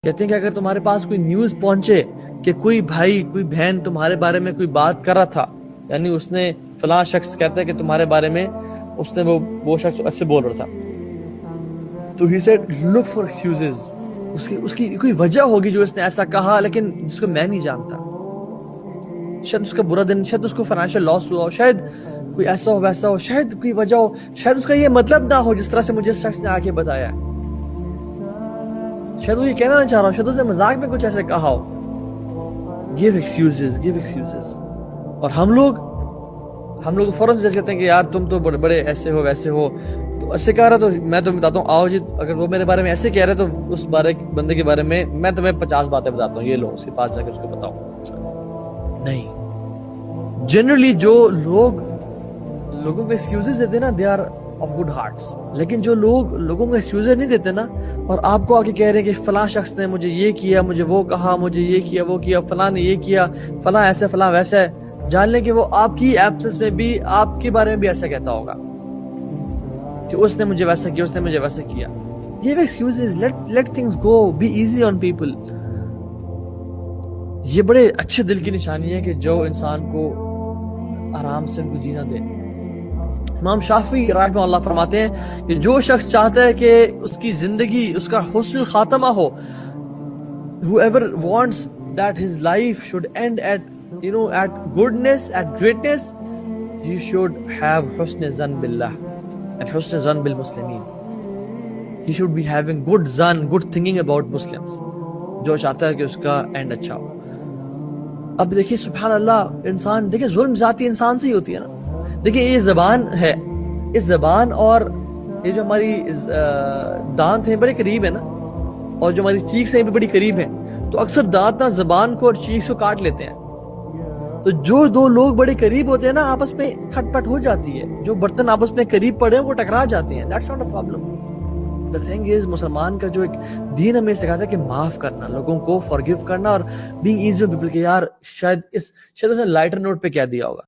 کہتے ہیں کہ اگر تمہارے پاس کوئی نیوز پہنچے کہ کوئی بھائی کوئی بہن تمہارے بارے میں کوئی بات کر رہا تھا، یعنی اس نے فلاں شخص کہتا ہے کہ تمہارے بارے میں اس نے وہ شخص ایسے بول رہا تھا، تو ہی سیڈ لک فار ایکسکیوزز، اس کی کوئی وجہ ہوگی جو اس نے ایسا کہا لیکن جس کو میں نہیں جانتا. شاید اس کا برا دن، شاید اس کو فائنینشیل لاس ہوا ہو، شاید کوئی ایسا ہو ویسا ہو، شاید کوئی وجہ ہو، شاید اس کا یہ مطلب نہ ہو جس طرح سے مجھے اس شخص نے آ کے بتایا ہے، شاید وہ یہ کہنا نہ چاہ رہا ہو، شاید اس نے مذاق میں کچھ ایسے کہا ہو. give excuses. اور ہم لوگ تو فوراً سے جج کرتے ہیں کہ یار تم تو بڑے ایسے ہو ویسے ہو، تو ایسے کہہ رہا تو میں تمہیں بتاتا ہوں، آؤ جی اگر وہ میرے بارے میں ایسے کہہ رہے تو اس بندے کے بارے میں تمہیں 50 باتیں بتاتا ہوں، یہ لو اس کے پاس جا کے اس کو بتاؤ. نہیں، جنرلی جو لوگوں کو ایکسکیوزز دیتے نا، they are of good hearts. لیکن جو لوگوں کو ایکسکیوزز نہیں دیتے نا، اور آپ کو آ کے کہہ رہے ہیں کہ فلاں شخص نے مجھے یہ کیا، مجھے وہ کہا، مجھے یہ کیا وہ کیا، فلاں نے یہ کیا، فلاں ایسے فلاں ویسا ہے، جان لیں کہ وہ آپ کی ایبسنس میں بھی آپ کے بارے میں بھی ایسا کہتا ہوگا کہ اس نے مجھے ویسا کیا، اس نے مجھے ویسا کیا. Give excuses, let things go, be easy on people. یہ بڑے اچھے دل کی نشانی ہے کہ جو انسان کو آرام سے ان کو جینا دے. امام شافعی رحمہ اللہ فرماتے ہیں کہ جو شخص چاہتا ہے کہ اس کی زندگی، اس کا حسن الخاتمہ ہو، whoever wants that his life should end at goodness, at greatness, he should have husn zan billah and husn zan bil muslimin. He should be having good zan, good thinking about Muslims. جو چاہتا ہے کہ اس کا and اچھا ہو. اب دیکھیں سبحان اللہ، انسان دیکھیں ظلم ذاتی انسان سے ہی ہوتی ہے نا. دیکھیں یہ زبان ہے، اس زبان اور یہ جو ہماری دانت ہیں بڑے قریب ہیں نا، اور جو ہماری چیکس ہیں بھی بڑی قریب ہیں، تو اکثر دانت نہ زبان کو اور چیکس کو کاٹ لیتے ہیں. تو جو دو لوگ بڑے قریب ہوتے ہیں نا، آپس میں کھٹ پٹ ہو جاتی ہے، جو برتن آپس میں قریب پڑے ہیں وہ ٹکرا جاتے ہیں. That's not a problem. The thing is، مسلمان کا جو ایک دین ہمیں سکھاتا ہے کہ معاف کرنا، لوگوں کو forgive کرنا، اور being easy on people، کہ یار شاید اس نے لائٹر نوٹ پہ کیا دیا ہوگا،